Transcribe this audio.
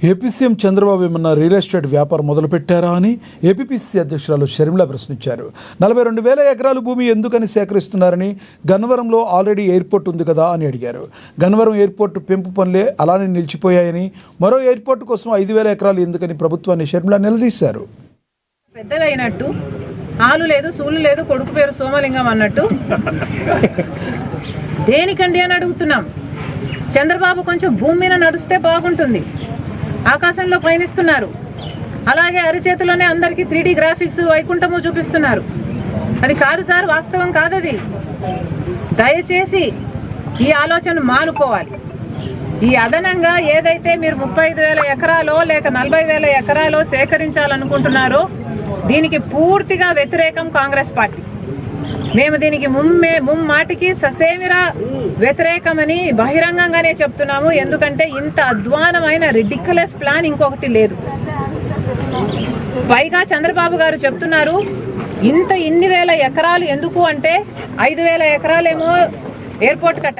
AP CM Chandrababu ఏమన్నా real estate వ్యాపారం మొదలుపెట్టారా అని ఏపీపీసీ అధ్యక్షురాలు షర్మిల ప్రశ్నించారు. 42,000 ఎకరాల భూమి ఎందుకని సేకరిస్తున్నారని, గన్నవరంలో ఆల్రెడీ ఎయిర్పోర్ట్ ఉంది కదా అని అడిగారు. గన్నవరం ఎయిర్పోర్టు పెంపు పనులే అలానే నిలిచిపోయాయని, మరో ఎయిర్పోర్టు కోసం 5,000 ఎకరాలు ఎందుకని ప్రభుత్వాన్ని షర్మిల నిలదీశారు. పెద్దదైనట్టు ఆలు లేదు, సూలు లేదు, కొడుకు పేరు సోమలింగం అన్నట్టు దేనికండి అని అడుగుతున్నాం. చంద్రబాబు కొంచెం భూమి మీద నడుస్తే బాగుంటుంది. ఆకాశంలో పయనిస్తున్నారు, అలాగే అరిచేతిలోనే అందరికీ 3D గ్రాఫిక్స్ వైకుంఠము చూపిస్తున్నారు. అది కాదు సార్, వాస్తవం కాదది. దయచేసి ఈ ఆలోచన మానుకోవాలి. ఈ అదనంగా ఏదైతే మీరు 35,000 ఎకరాలో లేక 40,000 ఎకరాలో సేకరించాలనుకుంటున్నారో దీనికి పూర్తిగా వ్యతిరేకం కాంగ్రెస్ పార్టీ. మేము దీనికి ముమ్మాటికి ససేమిరా వ్యతిరేకమని బహిరంగంగానే చెప్తున్నాము. ఎందుకంటే ఇంత అధ్వానమైన రిడిక్యులస్ ప్లాన్ ఇంకొకటి లేదు. పైగా చంద్రబాబు గారు చెప్తున్నారు ఇన్ని వేల ఎకరాలు ఎందుకు అంటే 5,000 ఎకరాలేమో ఎయిర్పోర్ట్ కట్ట.